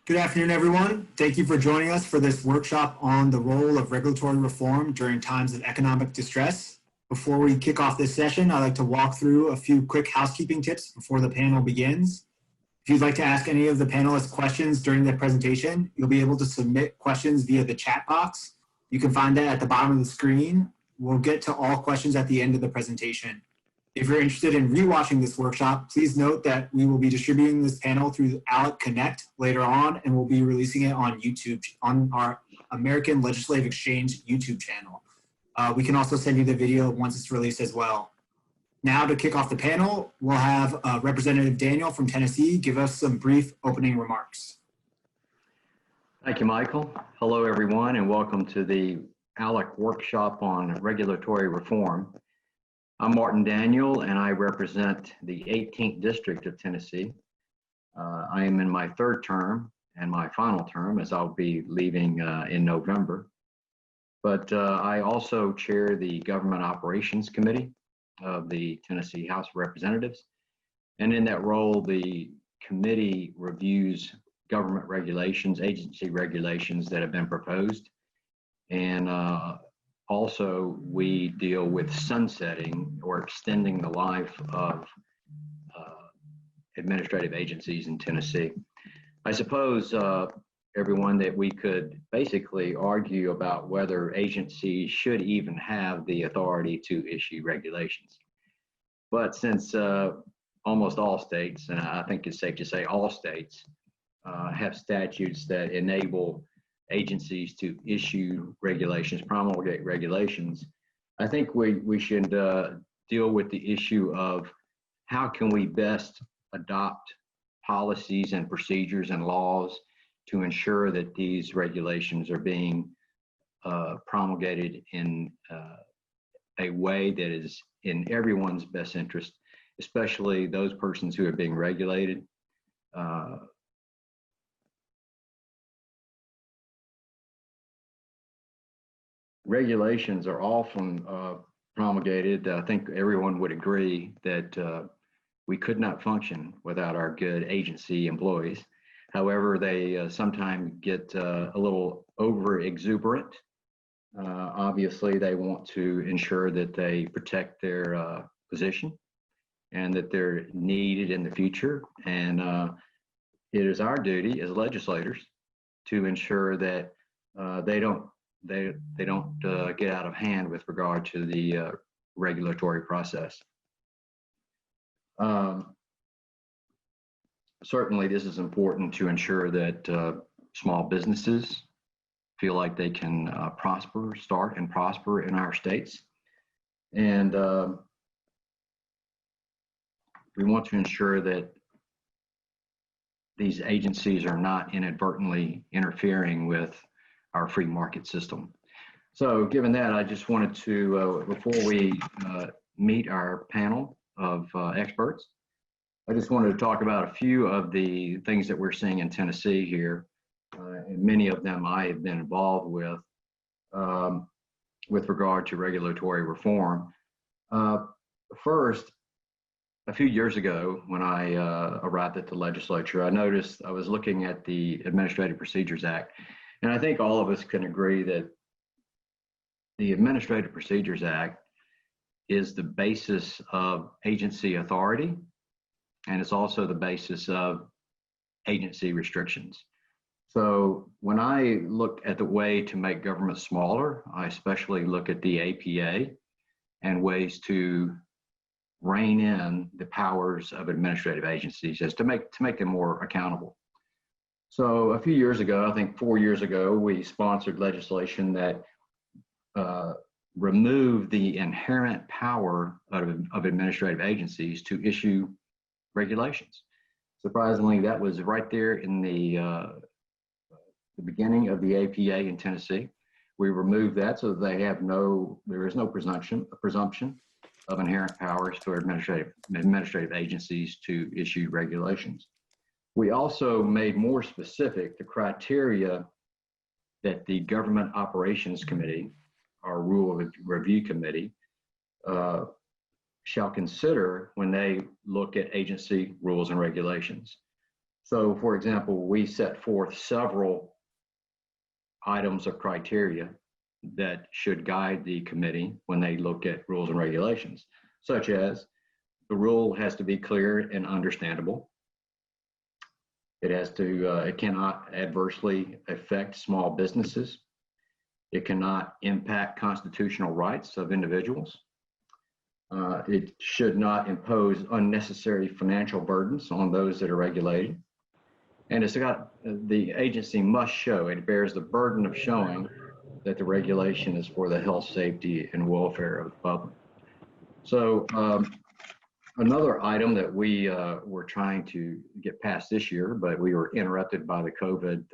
Good afternoon, everyone. Thank you for joining us for this workshop on the role of regulatory reform during times of economic distress. Before we kick off this session, I'd like to walk through a few quick housekeeping tips before the panel begins. If you'd like to ask any of the panelists questions during the presentation, you'll be able to submit questions via the chat box. You can find that at the bottom of the screen. We'll get to all questions at the end of the presentation. If you're interested in rewatching this workshop, please note that we will be distributing this panel through ALEC Connect later on, and we'll be releasing it on YouTube, on our American Legislative Exchange YouTube channel. We can also send you the video once it's released as well. Now to kick off the panel, we'll have Representative Daniel from Tennessee give us some brief opening remarks. Thank you, Michael. Hello, everyone, and welcome to the ALEC workshop on regulatory reform. I'm Martin Daniel, and I represent the 18th District of Tennessee. I am in my third term and my final term, as I'll be leaving in November. But I also chair the Government Operations Committee of the Tennessee House of Representatives. And in that role, the committee reviews government regulations, agency regulations that have been proposed. And also, we deal with sunsetting or extending the life of administrative agencies in Tennessee. I suppose, everyone, that we could basically argue about whether agencies should even have the authority to issue regulations. But since almost all states, and I think it's safe to say all states, have statutes that enable agencies to issue regulations, promulgate regulations, I think we should deal with the issue of how can we best adopt policies and procedures and laws to ensure that these regulations are being promulgated in a way that is in everyone's best interest, especially those persons who are being regulated. Regulations are often promulgated. I think everyone would agree that we could not function without our good agency employees. However, they sometimes get a little over exuberant. Obviously, they want to ensure that they protect their position and that they're needed in the future. And it is our duty as legislators to ensure that they don't get out of hand with regard to the regulatory process. Certainly, this is important to ensure that small businesses feel like they can start and prosper in our states. And we want to ensure that these agencies are not inadvertently interfering with our free market system. So given that, I just wanted to, before we meet our panel of experts, I just wanted to talk about a few of the things that we're seeing in Tennessee here, and many of them I have been involved with regard to regulatory reform. First, a few years ago, when I arrived at the legislature, I was looking at the Administrative Procedures Act. And I think all of us can agree that the Administrative Procedures Act is the basis of agency authority, and it's also the basis of agency restrictions. So when I look at the way to make government smaller, I especially look at the APA and ways to rein in the powers of administrative agencies as to make them more accountable. So a few years ago, I think 4 years ago, we sponsored legislation that removed the inherent power of administrative agencies to issue regulations. Surprisingly, that was right there in the beginning of the APA in Tennessee. We removed that so that there is no presumption of inherent powers to administrative agencies to issue regulations. We also made more specific the criteria that the Government Operations Committee, our Rule Review Committee, shall consider when they look at agency rules and regulations. So, for example, we set forth several items of criteria that should guide the committee when they look at rules and regulations, such as the rule has to be clear and understandable. It cannot adversely affect small businesses. It cannot impact constitutional rights of individuals. It should not impose unnecessary financial burdens on those that are regulated. And the agency must show, it bears the burden of showing that the regulation is for the health, safety, and welfare of the public. So another item that we were trying to get past this year, but we were interrupted by the COVID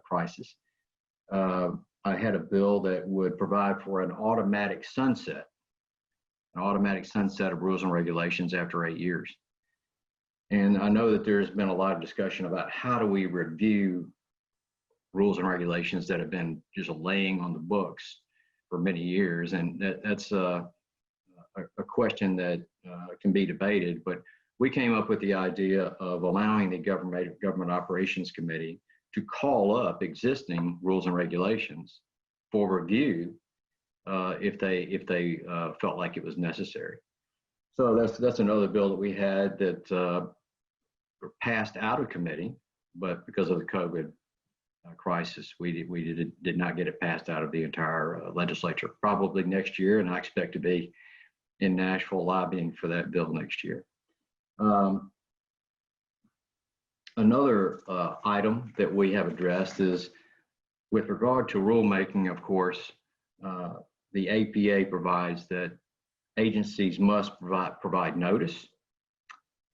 crisis. I had a bill that would provide for an automatic sunset of rules and regulations after 8 years. And I know that there's been a lot of discussion about how do we review rules and regulations that have been just laying on the books for many years. And that's a question that can be debated, but we came up with the idea of allowing the Government Operations Committee to call up existing rules and regulations for review if they felt like it was necessary. So that's another bill that we had that passed out of committee, but because of the COVID crisis, we did not get it passed out of the entire legislature. Probably next year, and I expect to be in Nashville lobbying for that bill next year. Another item that we have addressed is with regard to rulemaking. Of course, the APA provides that agencies must provide notice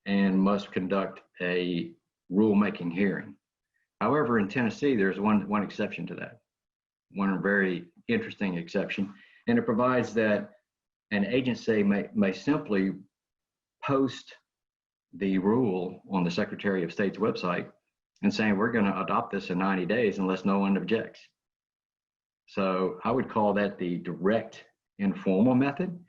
and must conduct a rulemaking hearing. However, in Tennessee, there's one exception to that, one very interesting exception, and it provides that an agency may simply post the rule on the Secretary of State's website and saying, we're going to adopt this in 90 days unless no one objects. So I would call that the direct informal method.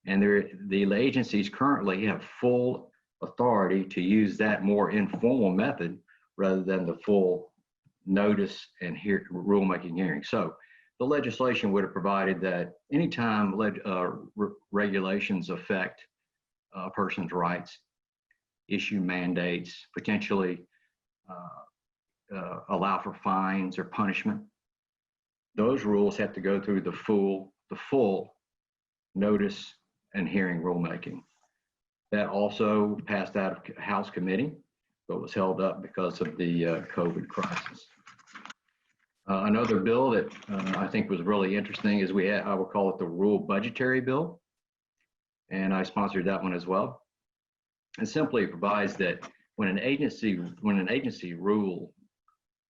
And the agencies currently have full authority to use that more informal method rather than the full notice and rulemaking hearing. So the legislation would have provided that anytime regulations affect a person's rights, issue mandates, potentially allow for fines or punishment, those rules have to go through the full notice and hearing rulemaking. That also passed out of House committee, but was held up because of the COVID crisis. Another bill that I think was really interesting is I would call it the Rule Budgetary bill, and I sponsored that one as well. It simply provides that when an agency rule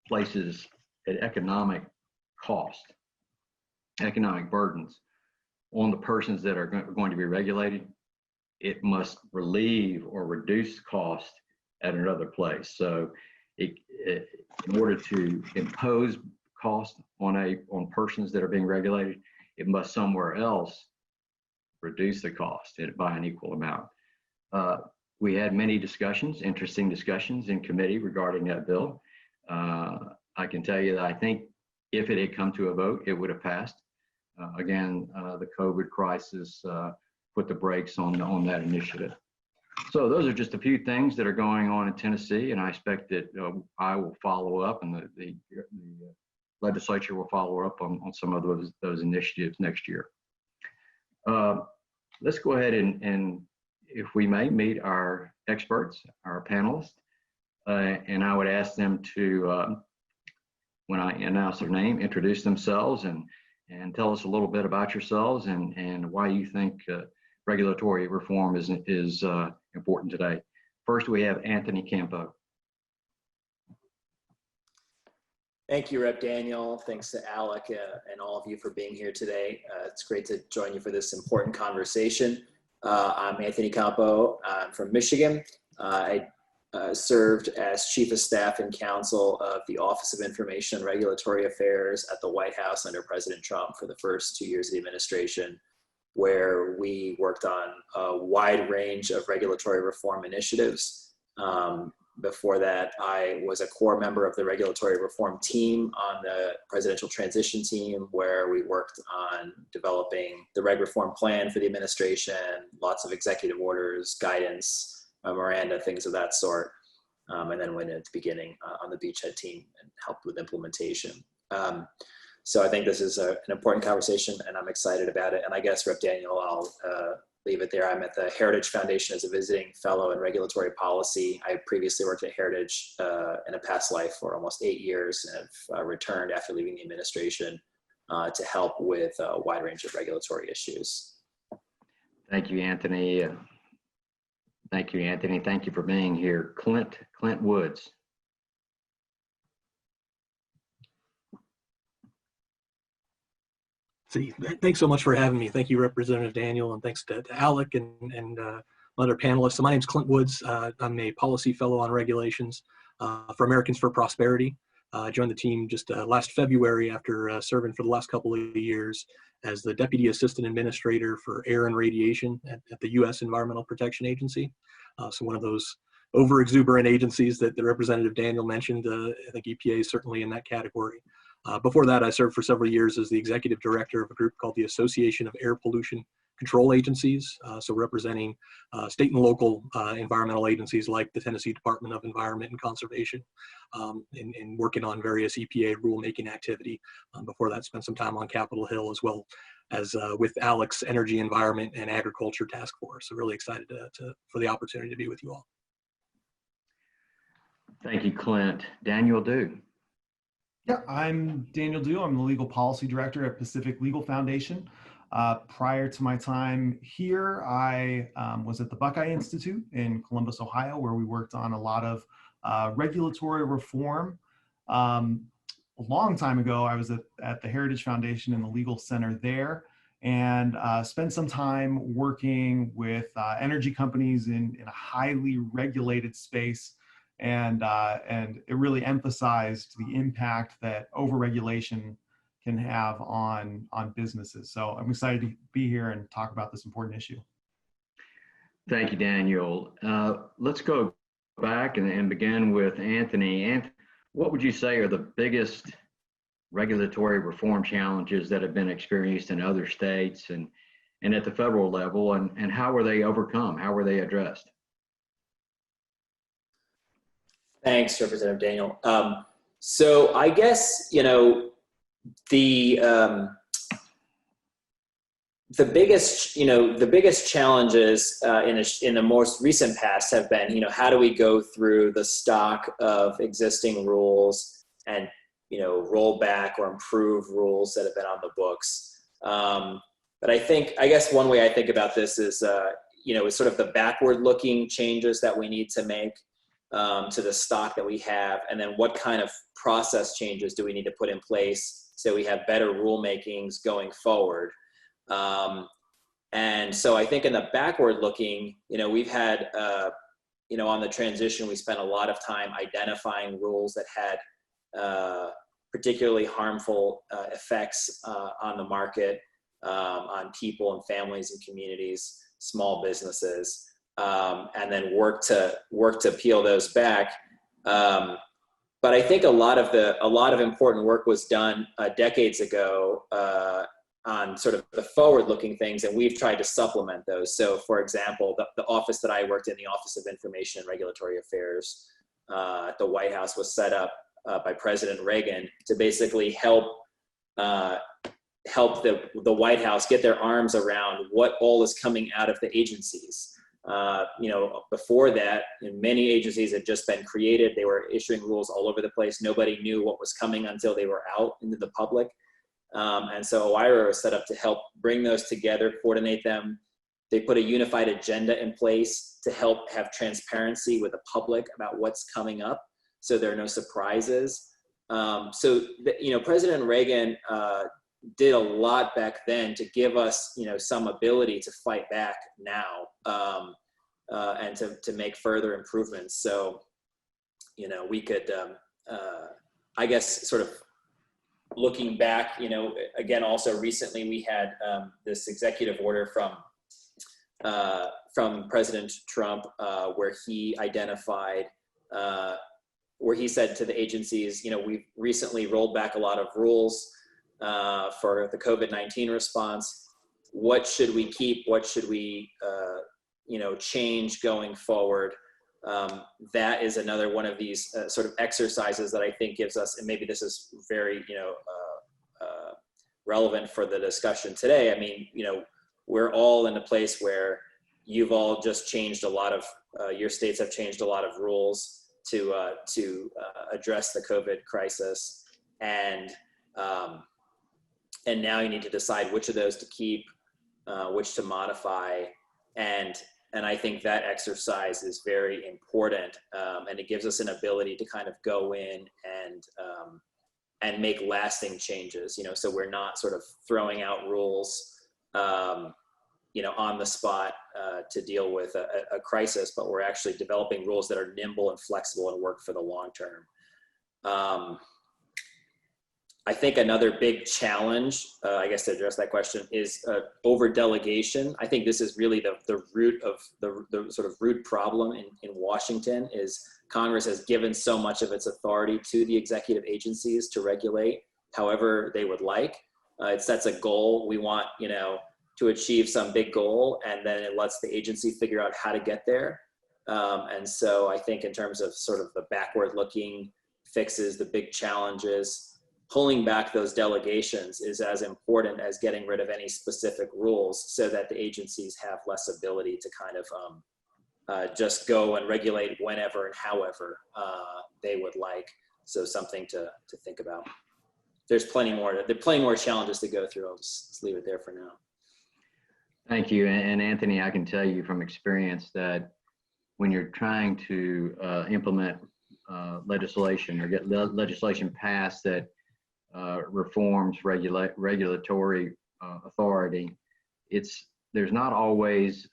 places an economic cost, economic burdens on the persons that are going to be regulated, it must relieve or reduce cost at another place. So in order to impose cost on persons that are being regulated, it must somewhere else reduce the cost by an equal amount. We had many discussions, interesting discussions in committee regarding that bill. I can tell you that I think if it had come to a vote, it would have passed. Again, the COVID crisis put the brakes on that initiative. So those are just a few things that are going on in Tennessee, and I expect that I will follow up, and the legislature will follow up on some of those initiatives next year. Let's go ahead and, if we may, meet our experts, our panelists, and I would ask them to, when I announce their name, introduce themselves and tell us a little bit about yourselves and why you think regulatory reform is important today. First, we have Anthony Campo. Thank you, Rep. Daniel. Thanks to Alec and all of you for being here today. It's great to join you for this important conversation. I'm Anthony Campo. I'm from Michigan. I served as Chief of Staff and Counsel of the Office of Information and Regulatory Affairs at the White House under President Trump for the first 2 years of the administration, where we worked on a wide range of regulatory reform initiatives. Before that, I was a core member of the regulatory reform team on the presidential transition team, where we worked on developing the reg reform plan for the administration, lots of executive orders, guidance, memoranda, things of that sort. And then went in at the beginning on the beachhead team and helped with implementation. So I think this is an important conversation, and I'm excited about it. And I guess, Rep. Daniel, I'll leave it there. I'm at the Heritage Foundation as a visiting fellow in regulatory policy. I previously worked at Heritage in a past life for almost 8 years, and have returned after leaving the administration to help with a wide range of regulatory issues. Thank you, Anthony. Thank you, Anthony. Thank you for being here. Clint Woods. Thanks so much for having me. Thank you, Representative Daniel, and thanks to Alec and other panelists. So my name's Clint Woods. I'm a policy fellow on regulations for Americans for Prosperity. I joined the team just last February after serving for the last couple of years as the Deputy Assistant Administrator for Air and Radiation at the U.S. Environmental Protection Agency. So one of those over-exuberant agencies that the Representative Daniel mentioned. I think EPA is certainly in that category. Before that, I served for several years as the Executive Director of a group called the Association of Air Pollution Control Agencies, so representing state and local environmental agencies like the Tennessee Department of Environment and Conservation, and working on various EPA rulemaking activity. Before that, spent some time on Capitol Hill, as well as with Alec's Energy, Environment, and Agriculture Task Force. So really excited for the opportunity to be with you all. Thank you, Clint. Daniel Dew. Yeah, I'm Daniel Dew. I'm the Legal Policy Director at Pacific Legal Foundation. Prior to my time here, I was at the Buckeye Institute in Columbus, Ohio, where we worked on a lot of regulatory reform. A long time ago, I was at the Heritage Foundation in the Legal Center there, and spent some time working with energy companies in a highly regulated space. And it really emphasized the impact that overregulation can have on businesses. So I'm excited to be here and talk about this important issue. Thank you, Daniel. Let's go back and begin with Anthony. And what would you say are the biggest regulatory reform challenges that have been experienced in other states and at the federal level, and how were they overcome? How were they addressed? Thanks, Representative Daniel. So I guess, the biggest challenges in the most recent past have been, how do we go through the stock of existing rules and, roll back or improve rules that have been on the books. But I guess one way I think about this is, is sort of the backward-looking changes that we need to make to the stock that we have, and then what kind of process changes do we need to put in place so we have better rulemakings going forward. And so I think in the backward looking, we've had, on the transition, we spent a lot of time identifying rules that had particularly harmful effects on the market, on people and families and communities, small businesses. And then work to peel those back. But I think a lot of important work was done decades ago on sort of the forward-looking things, and we've tried to supplement those. So, for example, the office that I worked in, the Office of Information and Regulatory Affairs at the White House, was set up by President Reagan to basically help the White House get their arms around what all is coming out of the agencies. Before that, many agencies had just been created. They were issuing rules all over the place. Nobody knew what was coming until they were out into the public. And so OIRA was set up to help bring those together, coordinate them. They put a unified agenda in place to help have transparency with the public about what's coming up, so there are no surprises. President Reagan did a lot back then to give us, some ability to fight back now, and to make further improvements. So, we could, I guess, sort of looking back, again, also recently we had this executive order from President Trump where he identified where he said to the agencies, we've recently rolled back a lot of rules for the COVID-19 response. What should we keep? What should we, change going forward? That is another one of these sort of exercises that I think gives us, and maybe this is very, relevant for the discussion today. I mean, we're all in a place where you've all just changed a lot of, your states have changed a lot of rules to address the COVID crisis. And now you need to decide which of those to keep, which to modify. And I think that exercise is very important. And it gives us an ability to kind of go in and make lasting changes, so we're not sort of throwing out rules, on the spot to deal with a crisis, but we're actually developing rules that are nimble and flexible and work for the long term. I think another big challenge, I guess to address that question, is over delegation. I think this is really the root of the sort of root problem in Washington is Congress has given so much of its authority to the executive agencies to regulate however they would like. It sets a goal. We want, to achieve some big goal, and then it lets the agency figure out how to get there. And so I think in terms of sort of the backward looking fixes, the big challenges, pulling back those delegations is as important as getting rid of any specific rules so that the agencies have less ability to kind of just go and regulate whenever and however they would like. So something to think about. There's plenty more challenges to go through. I'll just leave it there for now. Thank you. And Anthony, I can tell you from experience that when you're trying to implement legislation or get legislation passed that reforms regulatory authority, there's not always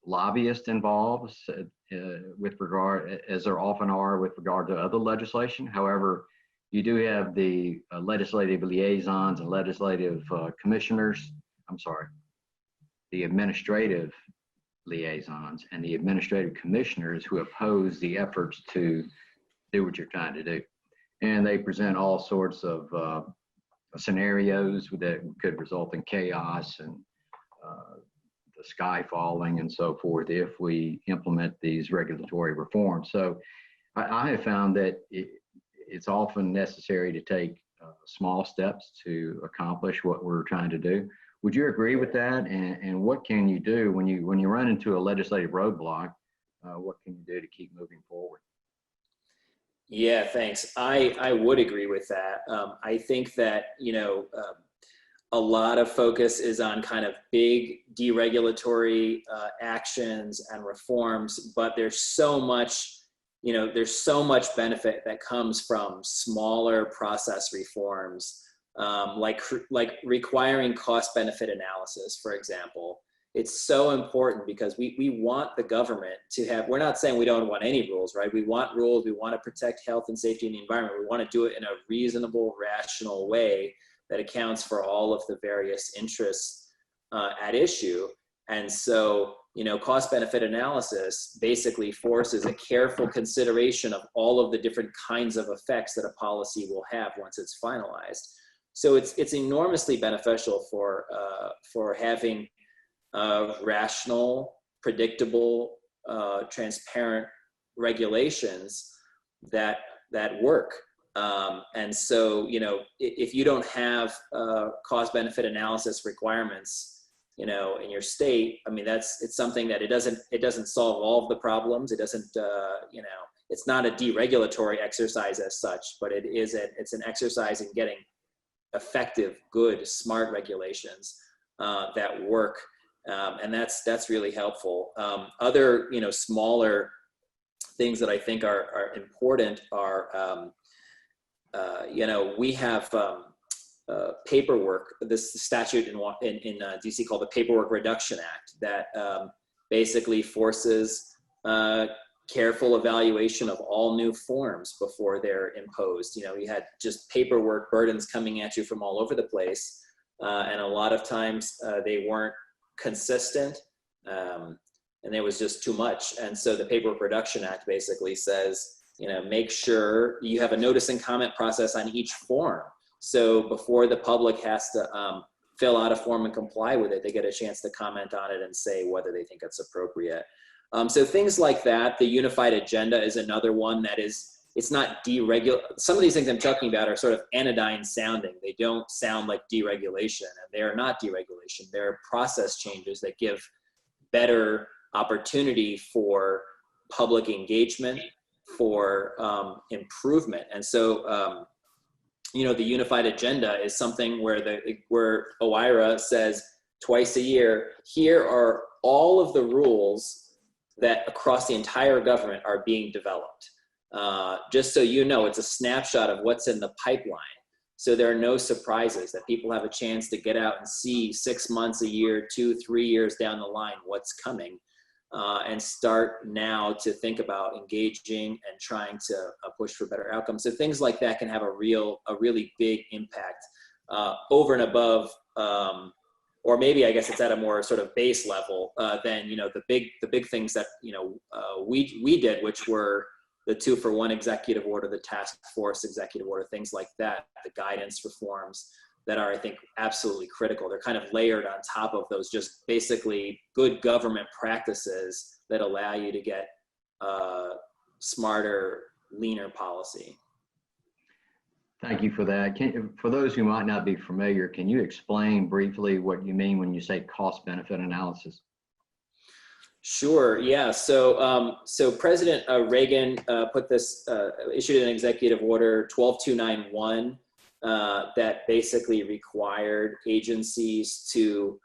lobbyists involved with regard, as there often are with regard to other legislation. However, you do have the legislative liaisons and legislative commissioners, the administrative liaisons and the administrative commissioners who oppose the efforts to do what you're trying to do. And they present all sorts of scenarios that could result in chaos and the sky falling and so forth if we implement these regulatory reforms. So I have found that it's often necessary to take small steps to accomplish what we're trying to do. Would you agree with that? And what can you do when you run into a legislative roadblock? What can you do to keep moving forward? Yeah, thanks. I would agree with that. I think that, a lot of focus is on kind of big deregulatory actions and reforms, but there's so much benefit that comes from smaller process reforms, like requiring cost benefit analysis, for example. It's so important because we want the government to have, we're not saying we don't want any rules, right? We want rules, we want to protect health and safety in the environment. We want to do it in a reasonable, rational way that accounts for all of the various interests at issue. And so, cost benefit analysis basically forces a careful consideration of all of the different kinds of effects that a policy will have once it's finalized. So it's enormously beneficial for having rational, predictable, transparent regulations that work. And so, if you don't have cost benefit analysis requirements, in your state, I mean, it's something that it doesn't solve all of the problems. It doesn't, it's not a deregulatory exercise as such, but it's an exercise in getting effective, good, smart regulations that work. And that's really helpful. Other, smaller things that I think are important are, we have paperwork, this statute in DC called the Paperwork Reduction Act that basically forces careful evaluation of all new forms before they're imposed. You had just paperwork burdens coming at you from all over the place. And a lot of times they weren't consistent. and there was just too much. And so the Paperwork Reduction Act basically says, make sure you have a notice and comment process on each form. So before the public has to fill out a form and comply with it, they get a chance to comment on it and say whether they think it's appropriate. So things like that. The unified agenda is another one that it's not deregulation. Some of these things I'm talking about are sort of anodyne sounding. They don't sound like deregulation, and they are not deregulation. They're process changes that give better opportunity for public engagement, for improvement. And so, the unified agenda is something where OIRA says twice a year, here are all of the rules that across the entire government are being developed. Just so you know, it's a snapshot of what's in the pipeline. So there are no surprises, that people have a chance to get out and see 6 months, a year, 2, 3 years down the line, what's coming, and start now to think about engaging and trying to push for better outcomes. So things like that can have a really big impact over and above, or maybe I guess it's at a more sort of base level than the big things that we did, which were the 2-for-1 executive order, the task force executive order, things like that, the guidance reforms that are, I think, absolutely critical. They're kind of layered on top of those just basically good government practices that allow you to get smarter, leaner policy. Thank you for that. For those who might not be familiar, can you explain briefly what you mean when you say cost-benefit analysis? Sure. Yeah. So President Reagan issued an executive order 12291 that basically required agencies to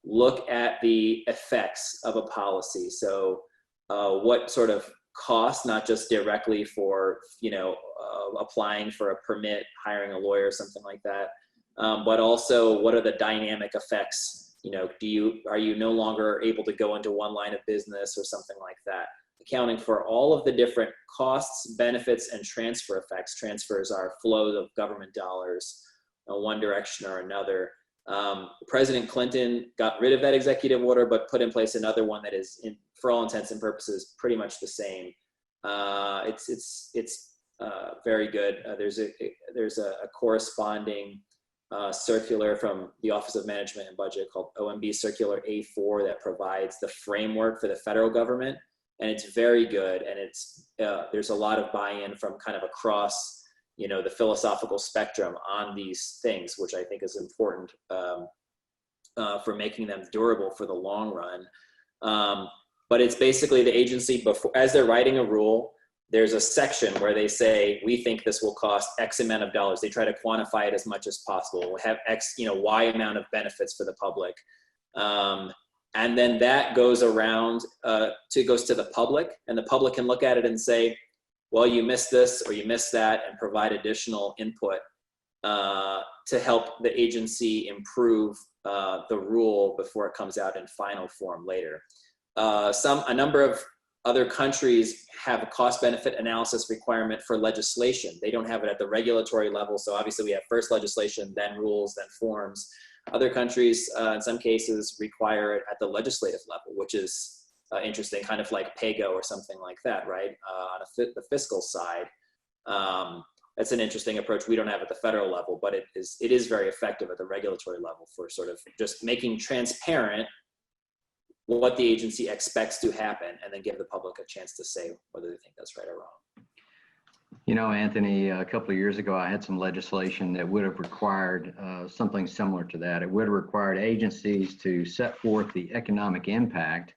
look at the effects of a policy. So what sort of cost, not just directly for applying for a permit, hiring a lawyer, something like that, but also what are the dynamic effects. Are you no longer able to go into one line of business or something like that? Accounting for all of the different costs, benefits, and transfer effects. Transfers are flows of government dollars in one direction or another. President Clinton got rid of that executive order, but put in place another one that is, for all intents and purposes, pretty much the same. It's very good. There's a corresponding circular from the Office of Management and Budget called OMB Circular A4 that provides the framework for the federal government, and it's very good. And there's a lot of buy-in from kind of across the philosophical spectrum on these things, which I think is important for making them durable for the long run. But it's basically the agency, as they're writing a rule, there's a section where they say, we think this will cost X amount of dollars. They try to quantify it as much as possible. We'll have X, Y amount of benefits for the public. And then that goes around, goes to the public, and the public can look at it and say, well, you missed this or you missed that, and provide additional input to help the agency improve the rule before it comes out in final form later. A number of other countries have a cost-benefit analysis requirement for legislation. They don't have it at the regulatory level, so obviously we have first legislation, then rules, then forms. Other countries, in some cases, require it at the legislative level, which is interesting, kind of like PAYGO or something like that, right? On the fiscal side, that's an interesting approach we don't have at the federal level, but it is very effective at the regulatory level for sort of just making transparent what the agency expects to happen, and then give the public a chance to say whether they think that's right or wrong. Anthony, a couple of years ago, I had some legislation that would have required something similar to that. It would have required agencies to set forth the economic impact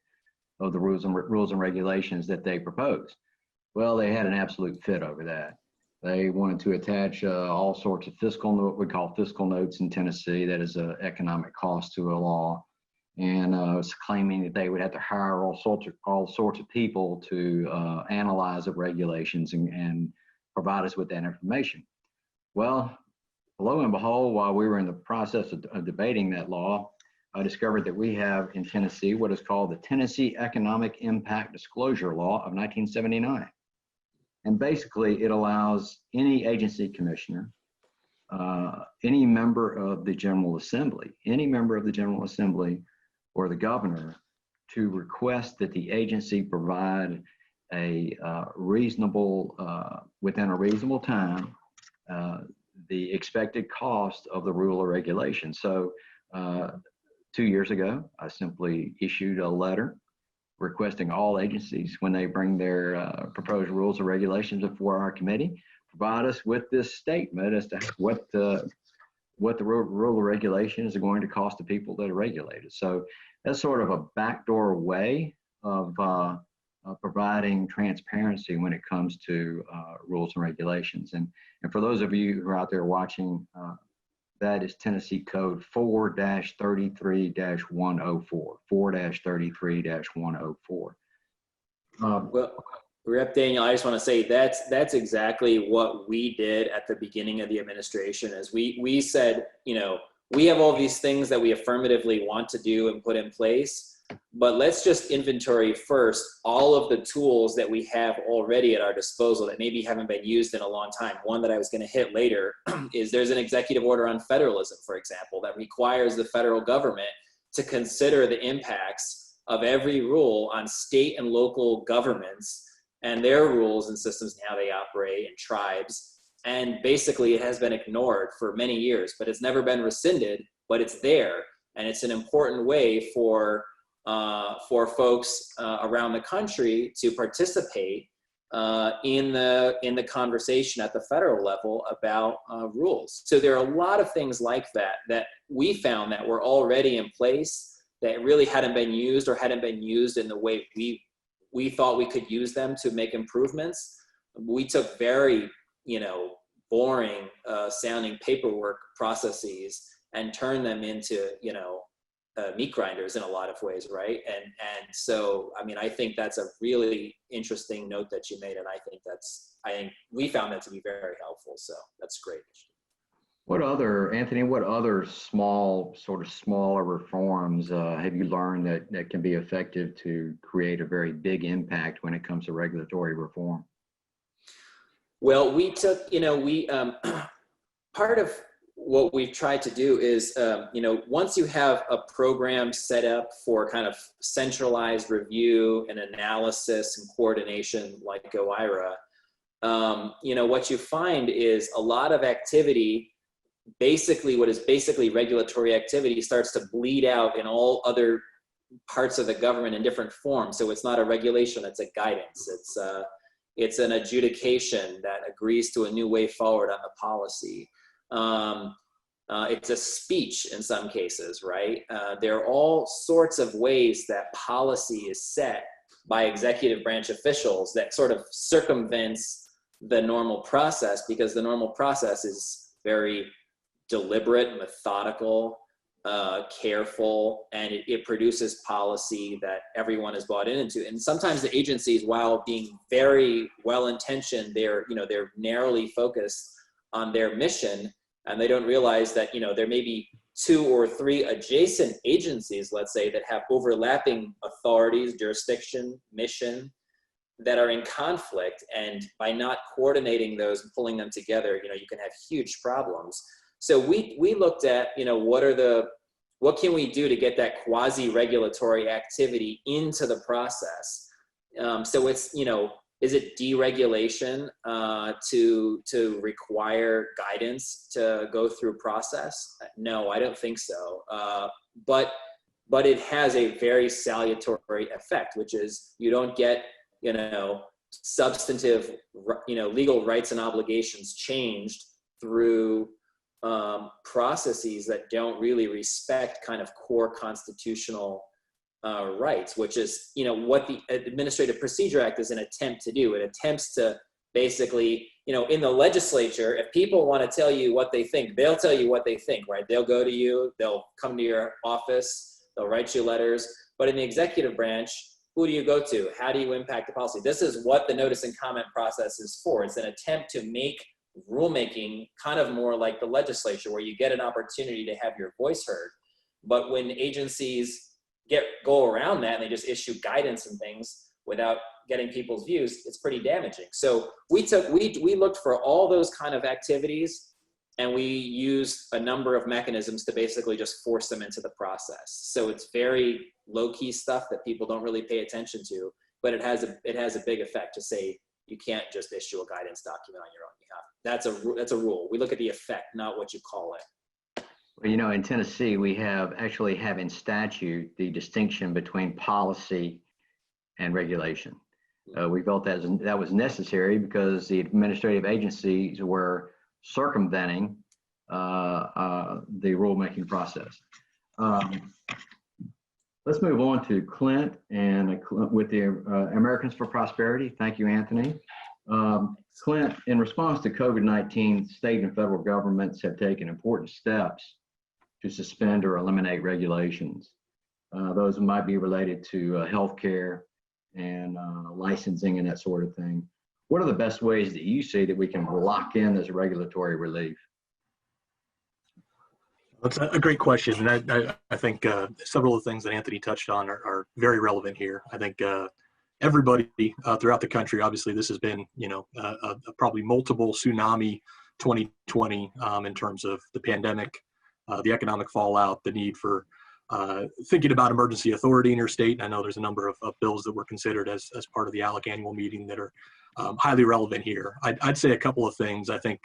of the rules and regulations that they proposed. Well, they had an absolute fit over that. They wanted to attach all sorts of what we call fiscal notes in Tennessee. That is an economic cost to a law. And was claiming that they would have to hire all sorts of people to analyze the regulations and provide us with that information. Well, lo and behold, while we were in the process of debating that law, I discovered that we have in Tennessee what is called the Tennessee Economic Impact Disclosure Law of 1979. And basically, it allows any agency commissioner, any member of the General Assembly, or the governor to request that the agency provide a reasonable, within a reasonable time, the expected cost of the rule or regulation. So 2 years ago, I simply issued a letter requesting all agencies, when they bring their proposed rules or regulations before our committee, provide us with this statement as to what the rule or regulation is going to cost the people that are regulated. So that's sort of a backdoor way of providing transparency when it comes to rules and regulations. And for those of you who are out there watching, that is Tennessee Code 4-33-104, 4-33-104. Well, Rep. Daniel, I just want to say that's exactly what we did at the beginning of the administration. As we said, you know, we have all these things that we affirmatively want to do and put in place, but let's just inventory first all of the tools that we have already at our disposal that maybe haven't been used in a long time. One that I was going to hit later is there's an executive order on federalism, for example, that requires the federal government to consider the impacts of every rule on state and local governments and their rules and systems and how they operate, and tribes. And basically it has been ignored for many years, but it's never been rescinded, but it's there. And it's an important way for folks around the country to participate in the conversation at the federal level about rules. So there are a lot of things like that we found that were already in place that really hadn't been used or hadn't been used in the way we thought we could use them to make improvements. We took very, boring sounding paperwork processes and turned them into, meat grinders in a lot of ways, right? And so, I mean, I think that's a really interesting note that you made, and I think we found that to be very helpful. So that's great. Anthony, what other smaller reforms have you learned that can be effective to create a very big impact when it comes to regulatory reform? Well, we took, part of what we've tried to do is, once you have a program set up for kind of centralized review and analysis and coordination like OIRA, what you find is a lot of activity, basically what is basically regulatory activity, starts to bleed out in all other parts of the government in different forms. So it's not a regulation, it's a guidance. It's an adjudication that agrees to a new way forward on the policy. It's a speech in some cases, right? There are all sorts of ways that policy is set by executive branch officials that sort of circumvents the normal process, because the normal process is very deliberate, methodical, careful, and it produces policy that everyone is bought into. And sometimes the agencies, while being very well-intentioned, they're narrowly focused on their mission, and they don't realize that, there may be 2 or 3 adjacent agencies, let's say, that have overlapping authorities, jurisdiction, mission, that are in conflict. And by not coordinating those and pulling them together, you can have huge problems. So we looked at, what can we do to get that quasi-regulatory activity into the process? So it's, is it deregulation to require guidance to go through process? No, I don't think so. But it has a very salutary effect, which is you don't get, substantive, legal rights and obligations changed through processes that don't really respect kind of core constitutional rights, which is, what the Administrative Procedure Act is an attempt to do. It attempts to basically, in the legislature, if people want to tell you what they think, they'll tell you what they think, right? They'll go to you, they'll come to your office, they'll write you letters. But in the executive branch, who do you go to? How do you impact the policy? This is what the notice and comment process is for. It's an attempt to make rulemaking kind of more like the legislature, where you get an opportunity to have your voice heard. But when agencies go around that and they just issue guidance and things without getting people's views, it's pretty damaging. So we looked for all those kind of activities, and we use a number of mechanisms to basically just force them into the process. So it's very low-key stuff that people don't really pay attention to, but it has a big effect to say you can't just issue a guidance document on your own behalf. That's a rule. We look at the effect, not what you call it. Well, you know, in Tennessee, we actually have in statute the distinction between policy and regulation. We felt that was necessary because the administrative agencies were circumventing the rulemaking process. Let's move on to Clint and with the Americans for Prosperity. Thank you, Anthony. Clint, in response to COVID-19, state and federal governments have taken important steps to suspend or eliminate regulations. Those might be related to healthcare and licensing and that sort of thing. What are the best ways that you see that we can lock in this regulatory relief? That's a great question. And I think several of the things that Anthony touched on are very relevant here. I think everybody throughout the country, obviously this has been, a probably multiple tsunami 2020 in terms of the pandemic, the economic fallout, the need for thinking about emergency authority in your state. And I know there's a number of bills that were considered as part of the ALEC annual meeting that are highly relevant here. I'd say a couple of things. I think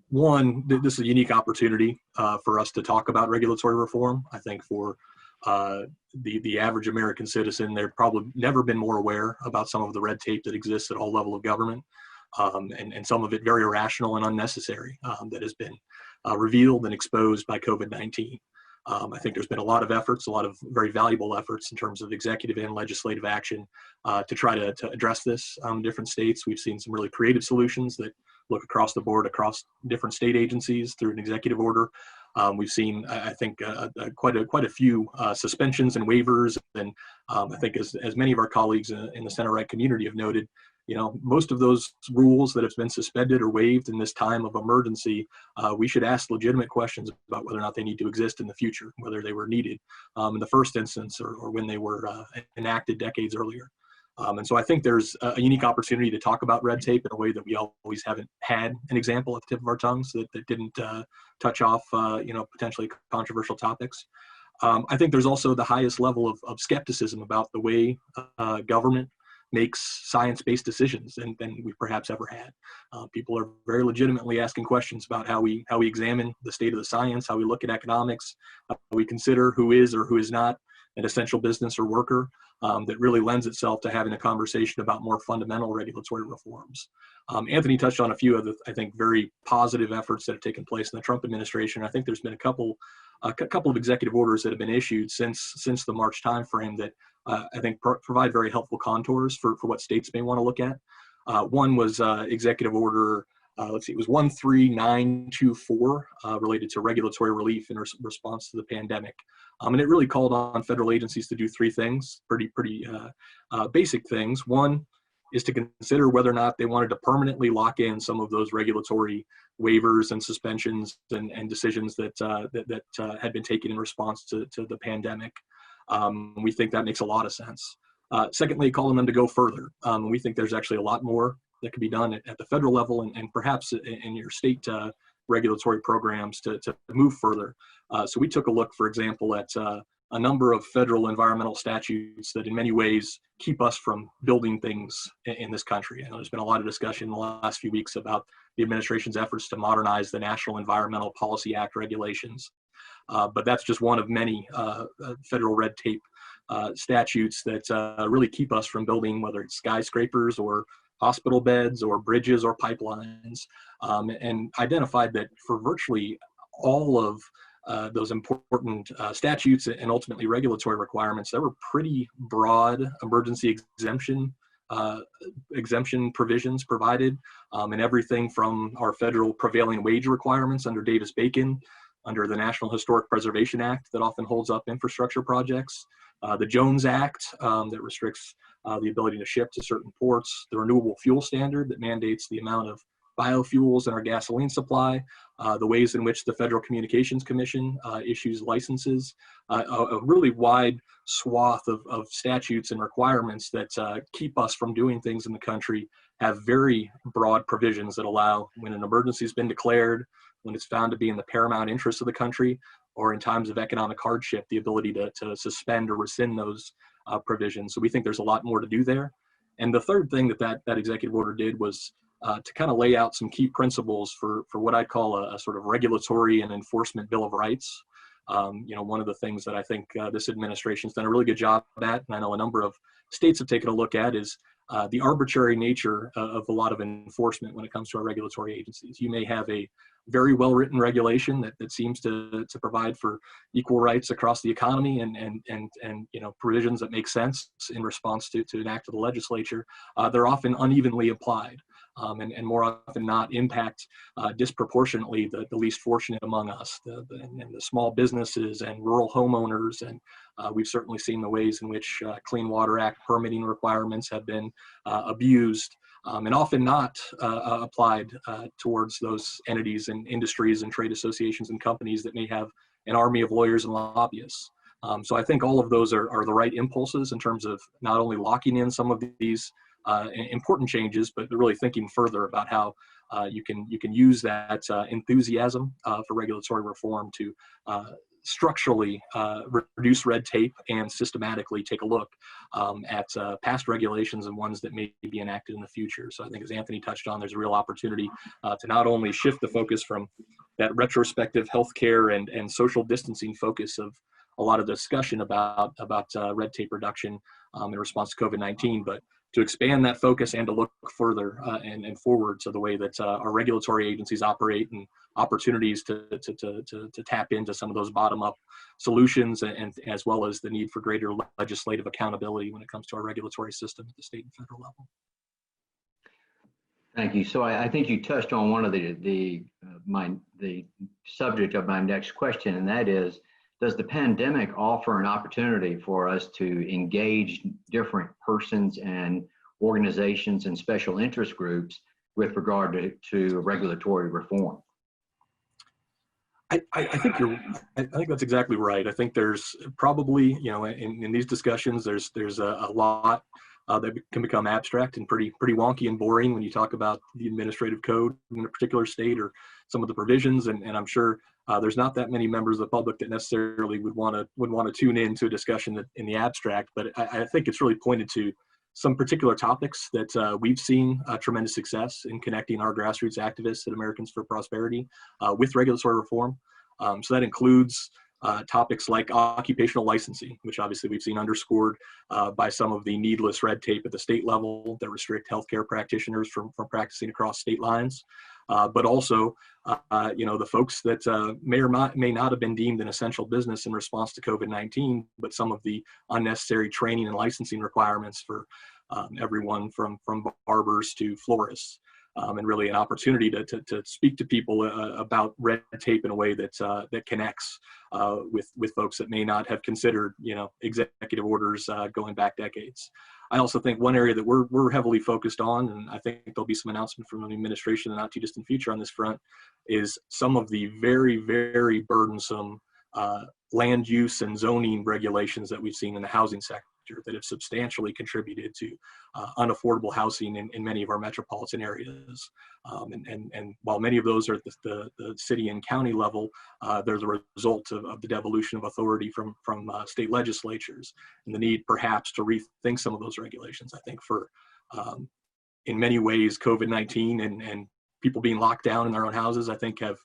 one, this is a unique opportunity for us to talk about regulatory reform. I think for the average American citizen, they've probably never been more aware about some of the red tape that exists at all levels of government, and some of it very irrational and unnecessary that has been revealed and exposed by COVID-19. I think there's been a lot of efforts, a lot of very valuable efforts in terms of executive and legislative action to try to address this in different states. We've seen some really creative solutions that look across the board, across different state agencies through an executive order. We've seen, I think, quite a few suspensions and waivers. And I think as many of our colleagues in the center-right community have noted, most of those rules that have been suspended or waived in this time of emergency, we should ask legitimate questions about whether or not they need to exist in the future, whether they were needed in the first instance or when they were enacted decades earlier. And so I think there's a unique opportunity to talk about red tape in a way that we always haven't had an example at the tip of our tongues that didn't touch off, potentially controversial topics. I think there's also the highest level of skepticism about the way government makes science-based decisions than we perhaps ever had. People are very legitimately asking questions about how we examine the state of the science, how we look at economics, how we consider who is or who is not an essential business or worker. That really lends itself to having a conversation about more fundamental regulatory reforms. Anthony touched on a few of the, I think, very positive efforts that have taken place in the Trump administration. I think there's been a couple of executive orders that have been issued since the March timeframe that I think provide very helpful contours for what states may want to look at. One was executive order, it was 13924 related to regulatory relief in response to the pandemic. And it really called on federal agencies to do three things, pretty basic things. One is to consider whether or not they wanted to permanently lock in some of those regulatory waivers and suspensions and decisions that had been taken in response to the pandemic. We think that makes a lot of sense. Secondly, calling them to go further. We think there's actually a lot more that can be done at the federal level and perhaps in your state regulatory programs to move further. So we took a look, for example, at a number of federal environmental statutes that in many ways keep us from building things in this country. I know there's been a lot of discussion in the last few weeks about the administration's efforts to modernize the National Environmental Policy Act regulations. But that's just one of many federal red tape statutes that really keep us from building, whether it's skyscrapers or hospital beds or bridges or pipelines, and identified that for virtually all of those important statutes and ultimately regulatory requirements, there were pretty broad emergency exemption provisions provided, and everything from our federal prevailing wage requirements under Davis-Bacon, under the National Historic Preservation Act that often holds up infrastructure projects, the Jones Act that restricts the ability to ship to certain ports, the renewable fuel standard that mandates the amount of biofuels in our gasoline supply, the ways in which the Federal Communications Commission issues licenses, a really wide swath of statutes and requirements that keep us from doing things in the country have very broad provisions that allow, when an emergency has been declared, when it's found to be in the paramount interest of the country, or in times of economic hardship, the ability to suspend or rescind those provisions. So we think there's a lot more to do there. And the third thing that executive order did was to kind of lay out some key principles for what I'd call a sort of regulatory and enforcement Bill of Rights. One of the things that I think this administration's done a really good job at, and I know a number of states have taken a look at, is the arbitrary nature of a lot of enforcement when it comes to our regulatory agencies. You may have a very well-written regulation that seems to provide for equal rights across the economy and provisions that make sense in response to an act of the legislature. They're often unevenly applied. And more often not impact disproportionately the least fortunate among us, the small businesses and rural homeowners. And we've certainly seen the ways in which Clean Water Act permitting requirements have been abused and often not applied towards those entities and industries and trade associations and companies that may have an army of lawyers and lobbyists. So I think all of those are the right impulses in terms of not only locking in some of these important changes, but really thinking further about how you can use that enthusiasm for regulatory reform to structurally reduce red tape and systematically take a look at past regulations and ones that may be enacted in the future. So I think, as Anthony touched on, there's a real opportunity to not only shift the focus from that retrospective healthcare and social distancing focus of a lot of discussion about red tape reduction in response to COVID-19, but to expand that focus and to look further and forward to the way that our regulatory agencies operate and opportunities to tap into some of those bottom-up solutions, and as well as the need for greater legislative accountability when it comes to our regulatory system at the state and federal level. Thank you. So I think you touched on one of the subject of my next question, and that is, does the pandemic offer an opportunity for us to engage different persons and organizations and special interest groups with regard to regulatory reform? I think that's exactly right. I think there's probably, in these discussions, there's a lot that can become abstract and pretty wonky and boring when you talk about the administrative code in a particular state or some of the provisions. And I'm sure there's not that many members of the public that necessarily would want to tune in to a discussion in the abstract. But I think it's really pointed to some particular topics that we've seen tremendous success in connecting our grassroots activists at Americans for Prosperity with regulatory reform. So that includes topics like occupational licensing, which obviously we've seen underscored by some of the needless red tape at the state level that restrict healthcare practitioners from practicing across state lines. But also, the folks that may or may not have been deemed an essential business in response to COVID-19, but some of the unnecessary training and licensing requirements for everyone from barbers to florists. And really an opportunity to speak to people about red tape in a way that connects with folks that may not have considered, executive orders going back decades. I also think one area that we're heavily focused on, and I think there'll be some announcement from the administration in the not too distant future on this front, is some of the very, very burdensome land use and zoning regulations that we've seen in the housing sector that have substantially contributed to unaffordable housing in many of our metropolitan areas. And while many of those are at the city and county level, they're the result of the devolution of authority from state legislatures, and the need perhaps to rethink some of those regulations. I think for, in many ways, COVID-19 and people being locked down in their own houses, I think have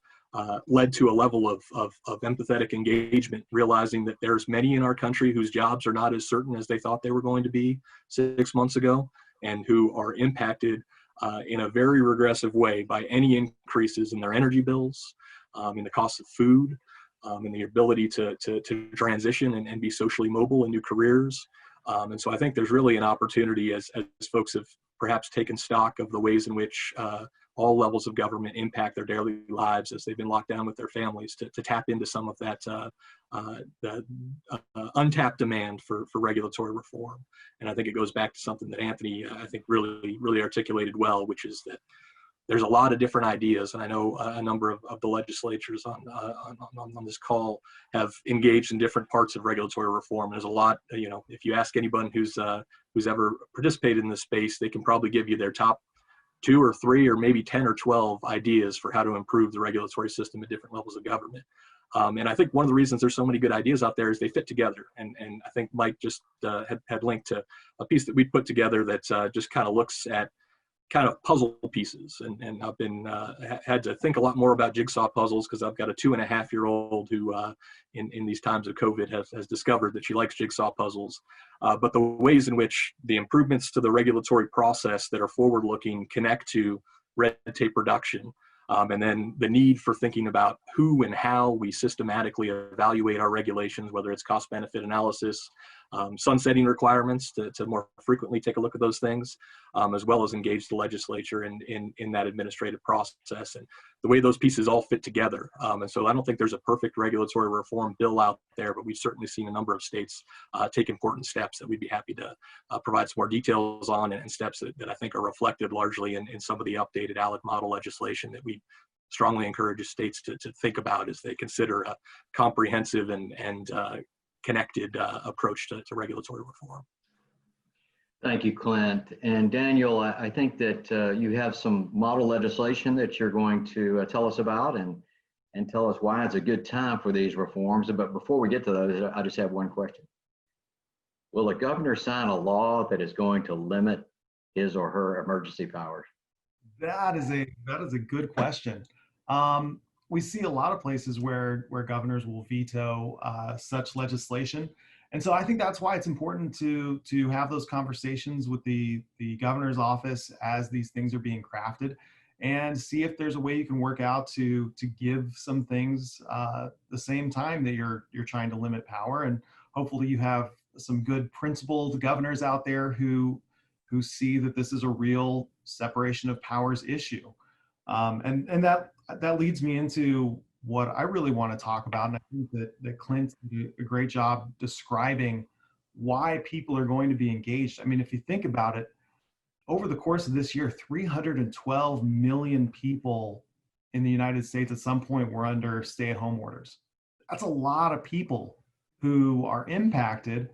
led to a level of empathetic engagement, realizing that there's many in our country whose jobs are not as certain as they thought they were going to be 6 months ago, and who are impacted in a very regressive way by any increases in their energy bills, in the cost of food, and the ability to transition and be socially mobile in new careers. And so I think there's really an opportunity as folks have perhaps taken stock of the ways in which all levels of government impact their daily lives as they've been locked down with their families, to tap into some of that untapped demand for regulatory reform. And I think it goes back to something that Anthony, I think, really articulated well, which is that there's a lot of different ideas, and I know a number of the legislatures on this call have engaged in different parts of regulatory reform. There's a lot, if you ask anyone who's ever participated in this space, they can probably give you their top 2 or 3 or maybe 10 or 12 ideas for how to improve the regulatory system at different levels of government. And I think one of the reasons there's so many good ideas out there is they fit together. And I think Mike just had linked to a piece that we put together that just kind of looks at kind of puzzle pieces. And I've been had to think a lot more about jigsaw puzzles because I've got a 2.5-year-old who in these times of COVID has discovered that she likes jigsaw puzzles. But the ways in which the improvements to the regulatory process that are forward-looking connect to red tape reduction, and then the need for thinking about who and how we systematically evaluate our regulations, whether it's cost-benefit analysis, sunsetting requirements to more frequently take a look at those things, as well as engage the legislature in that administrative process, and the way those pieces all fit together. And so I don't think there's a perfect regulatory reform bill out there, but we've certainly seen a number of states take important steps that we'd be happy to provide some more details on, and steps that I think are reflected largely in some of the updated ALEC model legislation that we strongly encourage states to think about as they consider a comprehensive and connected approach to regulatory reform. Thank you, Clint. And Daniel, I think that you have some model legislation that you're going to tell us about and tell us why it's a good time for these reforms. But before we get to those, I just have one question. Will a governor sign a law that is going to limit his or her emergency powers? That is a good question. We see a lot of places where governors will veto such legislation. And so I think that's why it's important to have those conversations with the governor's office as these things are being crafted, and see if there's a way you can work out to give some things the same time that you're trying to limit power. And hopefully you have some good principled governors out there who see that this is a real separation of powers issue. And that leads me into what I really want to talk about. And I think that Clint did a great job describing why people are going to be engaged. I mean, if you think about it, over the course of this year, 312 million people in the United States at some point were under stay-at-home orders. That's a lot of people who are impacted.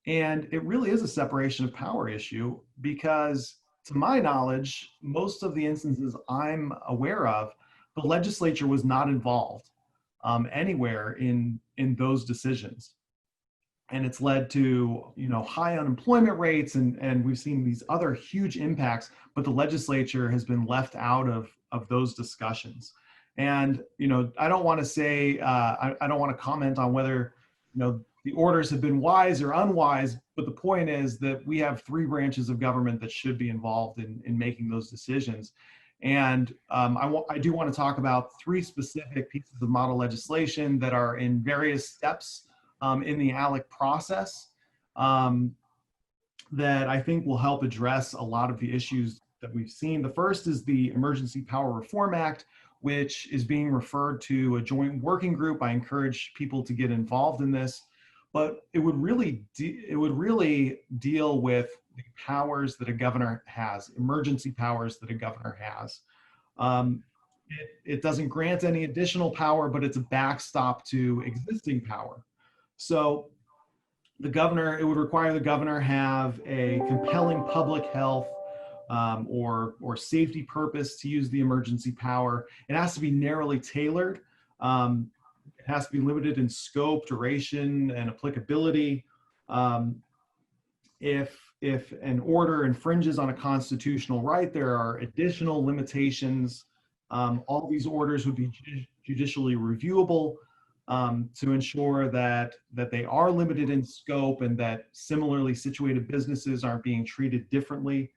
And it really is a separation of power issue because, to my knowledge, most of the instances I'm aware of, the legislature was not involved anywhere in those decisions. And it's led to, high unemployment rates, and we've seen these other huge impacts, but the legislature has been left out of those discussions. And, I don't want to say, I don't want to comment on whether, the orders have been wise or unwise, but the point is that we have 3 branches of government that should be involved in making those decisions. And I do want to talk about 3 specific pieces of model legislation that are in various steps in the ALEC process that I think will help address a lot of the issues that we've seen. The first is the Emergency Power Reform Act, which is being referred to a joint working group. I encourage people to get involved in this, but it would really deal with the powers that a governor has, emergency powers that a governor has. It doesn't grant any additional power, but it's a backstop to existing power. So it would require the governor have a compelling public health or safety purpose to use the emergency power. It has to be narrowly tailored. It has to be limited in scope, duration, and applicability. If an order infringes on a constitutional right, there are additional limitations. All these orders would be judicially reviewable to ensure that they are limited in scope and that similarly situated businesses aren't being treated differently.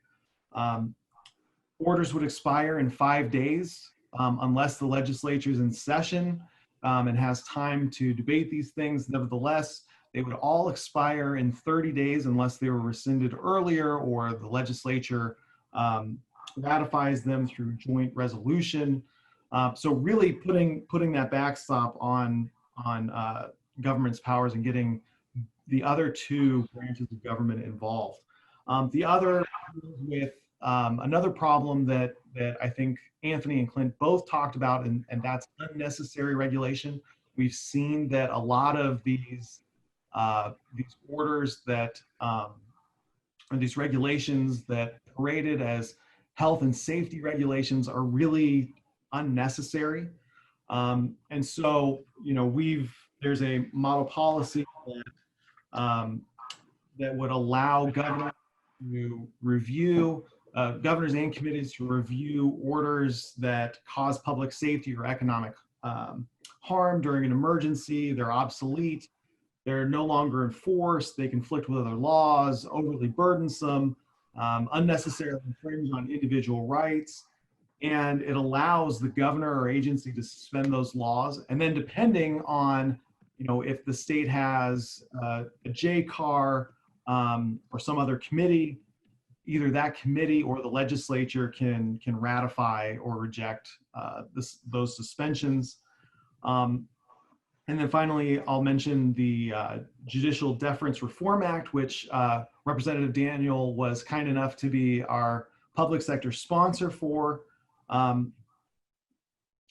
Orders would expire in 5 days unless the legislature is in session and has time to debate these things. Nevertheless, they would all expire in 30 days unless they were rescinded earlier or the legislature ratifies them through joint resolution. So really putting that backstop on government's powers and getting the other 2 branches of government involved. The other with Another problem that I think Anthony and Clint both talked about, and that's unnecessary regulation. We've seen that a lot of these orders that or these regulations that paraded as health and safety regulations are really unnecessary. And so, you know, there's a model policy that would allow governors to review, governors and committees to review orders that cause public safety or economic harm during an emergency. They're obsolete. They're no longer enforced. They conflict with other laws, overly burdensome, unnecessarily infringe on individual rights. And it allows the governor or agency to suspend those laws. And then depending on, you know, if the state has a JCAR or some other committee, either that committee or the legislature can ratify or reject those suspensions. And then finally, I'll mention the Judicial Deference Reform Act, which Representative Daniel was kind enough to be our public sector sponsor for.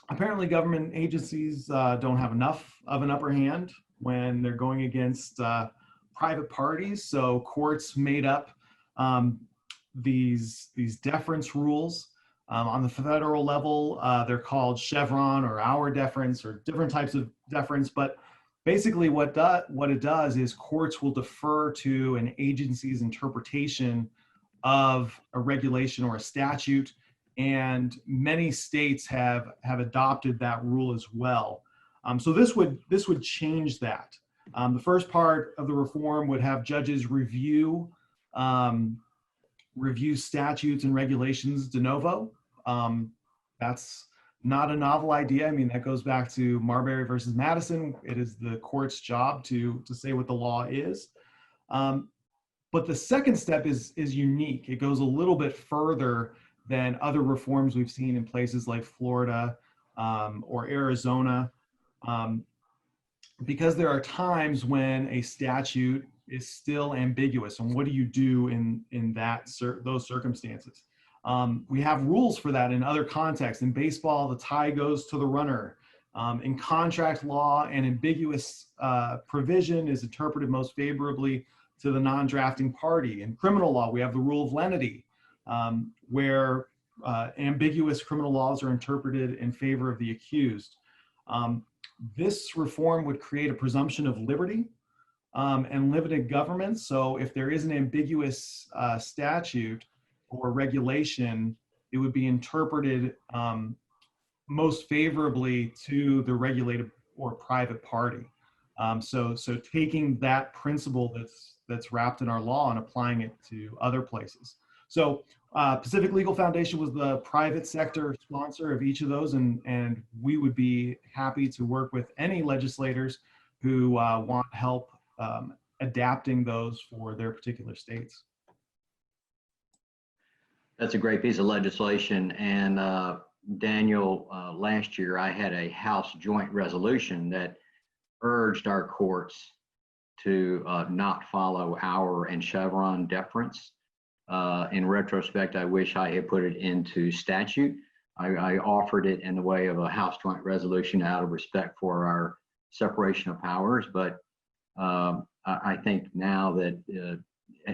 Apparently government agencies don't have enough of an upper hand when they're going against private parties. So courts made up these deference rules. On the federal level, they're called Chevron or our deference or different types of deference. But basically what it does is courts will defer to an agency's interpretation of a regulation or a statute. And many states have adopted that rule as well. So this would change that. The first part of the reform would have judges review statutes and regulations de novo. That's not a novel idea. I mean, that goes back to Marbury versus Madison. It is the court's job to say what the law is. But the second step is unique. It goes a little bit further than other reforms we've seen in places like Florida or Arizona, because there are times when a statute is still ambiguous. And what do you do in those circumstances? We have rules for that in other contexts. In baseball, the tie goes to the runner. In contract law, an ambiguous provision is interpreted most favorably to the non-drafting party. In criminal law, we have the rule of lenity, where ambiguous criminal laws are interpreted in favor of the accused. This reform would create a presumption of liberty and limited government. So if there is an ambiguous statute or regulation, it would be interpreted most favorably to the regulated or private party. So taking that principle that's wrapped in our law and applying it to other places. So Pacific Legal Foundation was the private sector sponsor of each of those, and we would be happy to work with any legislators who want help adapting those for their particular states. That's a great piece of legislation. And Daniel, last year I had a House joint resolution that urged our courts to not follow our and Chevron deference. In retrospect, I wish I had put it into statute. I offered it in the way of a House joint resolution out of respect for our separation of powers. But I think now that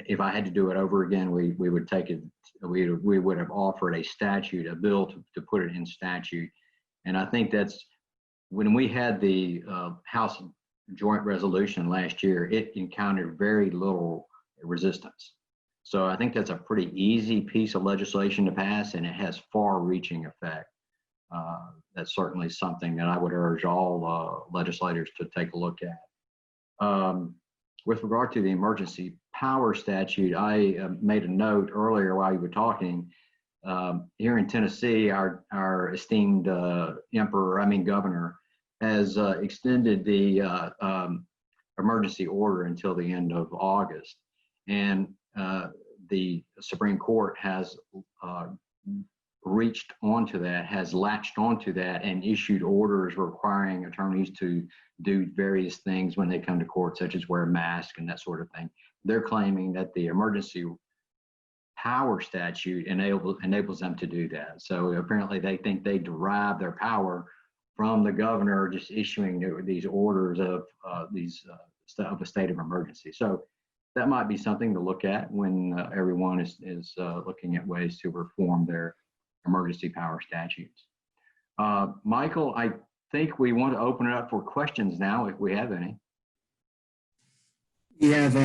if I had to do it over again, we would take it. We would have offered a bill to put it in statute. And I think that's when we had the House joint resolution last year, it encountered very little resistance. So I think that's a pretty easy piece of legislation to pass, and it has far-reaching effect. That's certainly something that I would urge all legislators to take a look at. With regard to the emergency power statute, I made a note earlier while you were talking. Here in Tennessee, our esteemed governor has extended the emergency order until the end of August. And the Supreme Court has latched onto that and issued orders requiring attorneys to do various things when they come to court, such as wear a mask and that sort of thing. They're claiming that the emergency power statute enables them to do that. So apparently they think they derive their power from the governor just issuing these orders of of a state of emergency. So that might be something to look at when everyone is looking at ways to reform their emergency power statutes. Michael, I think we want to open it up for questions now, if we have any. We have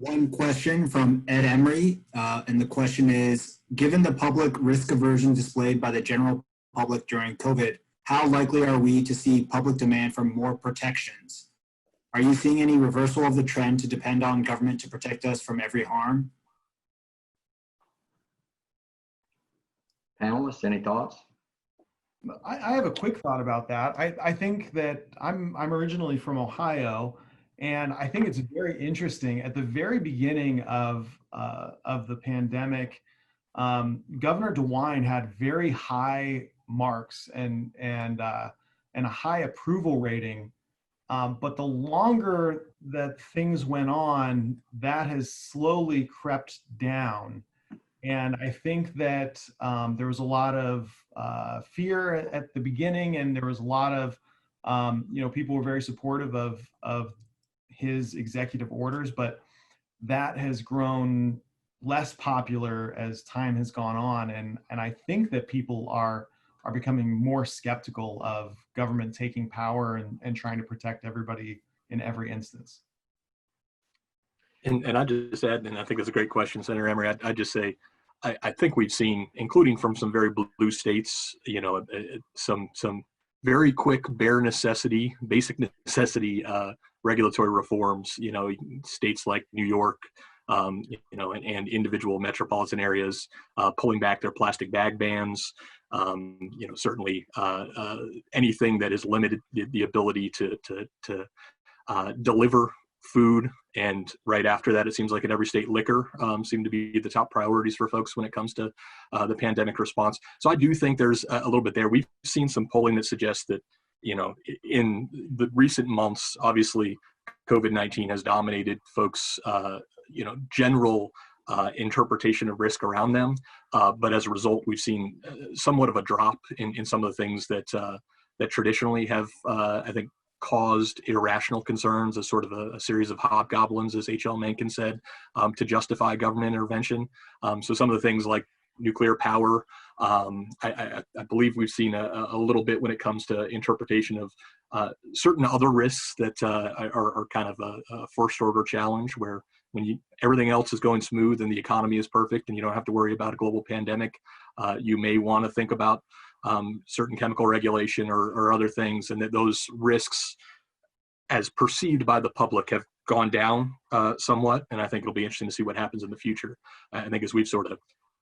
one question from Ed Emery, and the question is, given the public risk aversion displayed by the general public during COVID, how likely are we to see public demand for more protections? Are you seeing any reversal of the trend to depend on government to protect us from every harm? Panelists, any thoughts? I have a quick thought about that. I think that I'm originally from Ohio, and I think it's very interesting. At the very beginning of the pandemic, Governor DeWine had very high marks and a high approval rating. But the longer that things went on, that has slowly crept down. And I think that there was a lot of fear at the beginning, and there was a lot of, people were very supportive of his executive orders, but that has grown less popular as time has gone on. And I think that people are becoming more skeptical of government taking power and trying to protect everybody in every instance. And I just add, and I think that's a great question, Senator Emery. I just say, I think we've seen, including from some very blue states, some very quick, bare necessity, basic necessity regulatory reforms. States like New York, and individual metropolitan areas pulling back their plastic bag bans. Certainly anything that has limited the ability to deliver food, and right after that, it seems like in every state, liquor seem to be the top priorities for folks when it comes to the pandemic response. So I do think there's a little bit there. We've seen some polling that suggests that, in the recent months, obviously, COVID-19 has dominated folks' general interpretation of risk around them. But as a result, we've seen somewhat of a drop in some of the things that traditionally have, I think, caused irrational concerns as sort of a series of hobgoblins, as H.L. Mencken said, to justify government intervention. So some of the things like nuclear power, I believe we've seen a little bit when it comes to interpretation of certain other risks that are kind of a first order challenge, where when everything else is going smooth and the economy is perfect and you don't have to worry about a global pandemic, you may want to think about certain chemical regulation or other things, and that those risks, as perceived by the public, have gone down somewhat. And I think it'll be interesting to see what happens in the future. I think as we've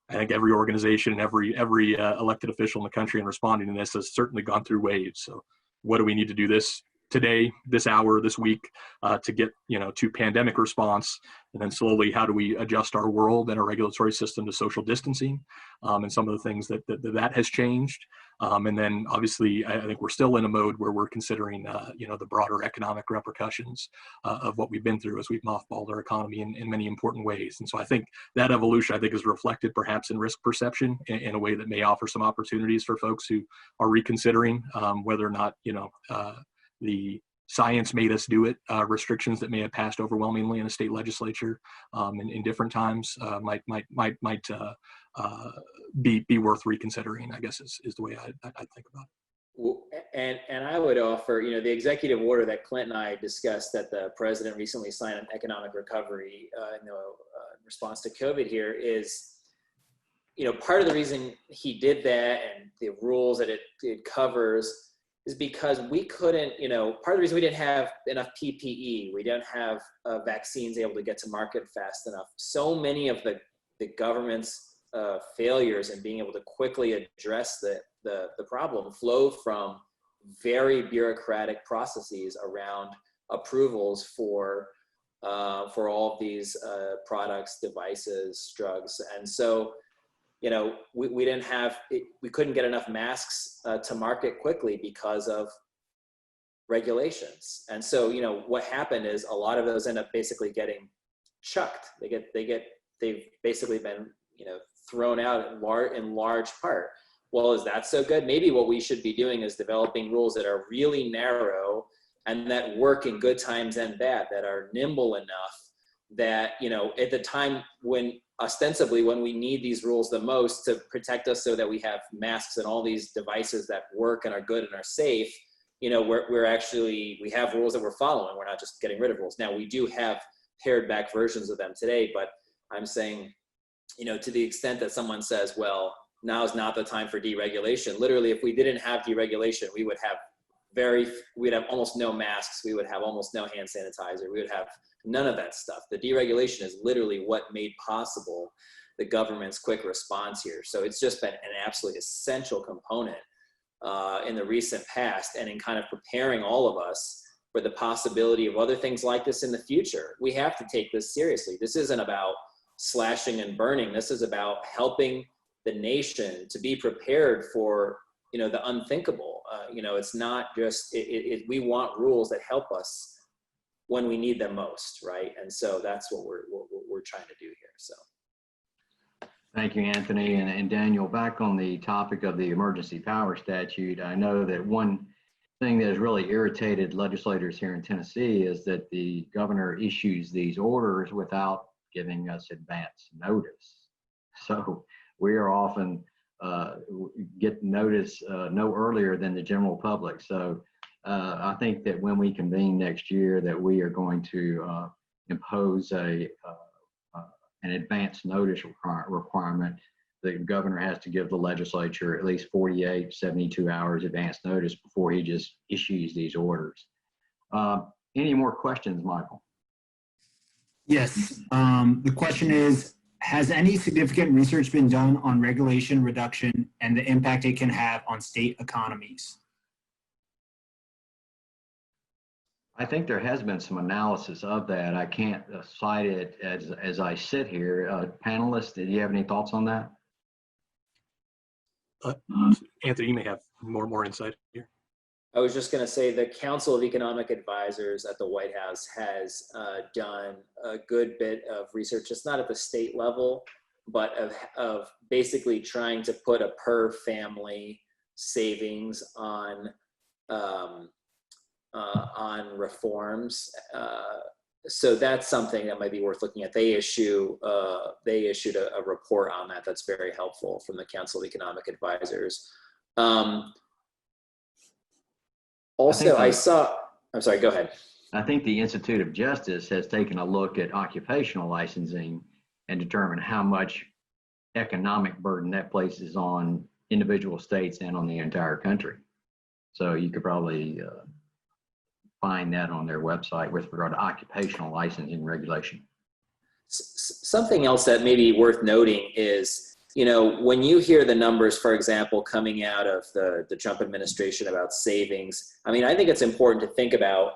I think every organization and every elected official in the country in responding to this has certainly gone through waves. So what do we need to do today, this hour, this week, to get to pandemic response, and then slowly how do we adjust our world and our regulatory system to social distancing, and some of the things that has changed. And then obviously I think we're still in a mode where we're considering the broader economic repercussions of what we've been through as we've mothballed our economy in many important ways. And so I think that evolution, I think, is reflected perhaps in risk perception in a way that may offer some opportunities for folks who are reconsidering whether or not the science made us do it. Restrictions that may have passed overwhelmingly in a state legislature in different times might be worth reconsidering, I guess is the way I think about it. Well, and I would offer, the executive order that Clint and I discussed that the president recently signed on economic recovery in response to COVID here is, part of the reason he did that and the rules that it covers is because we couldn't, part of the reason we didn't have enough PPE, we didn't have vaccines able to get to market fast enough. So many of the government's failures in being able to quickly address the problem flow from very bureaucratic processes around approvals for all of these products, devices, drugs. And so, we didn't have, we couldn't get enough masks to market quickly because of regulations. And so, what happened is a lot of those end up basically getting chucked. They've basically been, thrown out in large part. Well, is that so good? Maybe what we should be doing is developing rules that are really narrow and that work in good times and bad, that are nimble enough that, at the time when ostensibly when we need these rules the most to protect us so that we have masks and all these devices that work and are good and are safe, we have rules that we're following. We're not just getting rid of rules. Now, we do have pared back versions of them today, but I'm saying, to the extent that someone says, well, now is not the time for deregulation. Literally, if we didn't have deregulation, we'd have almost no masks. We would have almost no hand sanitizer. We would have none of that stuff. The deregulation is literally what made possible the government's quick response here. So it's just been an absolutely essential component in the recent past, and in kind of preparing all of us for the possibility of other things like this in the future. We have to take this seriously. This isn't about slashing and burning. This is about helping the nation to be prepared for the unthinkable. It's not just we want rules that help us when we need them most, right? And so that's what we're trying to do here. So Thank you, Anthony. And Daniel, back on the topic of the emergency power statute, I know that one thing that has really irritated legislators here in Tennessee is that the governor issues these orders without giving us advance notice. So we are often get notice no earlier than the general public. So I think that when we convene next year, that we are going to impose an advance notice requirement. The governor has to give the legislature at least 48, 72 hours advance notice before he just issues these orders. Any more questions, Michael? Yes. The question is, has any significant research been done on regulation reduction and the impact it can have on state economies? I think there has been some analysis of that. I can't cite it as I sit here. Panelists, did you have any thoughts on that? Anthony, you may have more insight here. I was just going to say the Council of Economic Advisors at the White House has done a good bit of research, just not at the state level, but of basically trying to put a per family savings on reforms. So that's something that might be worth looking at. They issued a report on that that's very helpful from the Council of Economic Advisors. Also, I'm sorry, go ahead. I think the Institute of Justice has taken a look at occupational licensing and determined how much economic burden that places on individual states and on the entire country. So you could probably find that on their website with regard to occupational licensing regulation. Something else that may be worth noting is, when you hear the numbers, for example, coming out of the Trump administration about savings, I mean, I think it's important to think about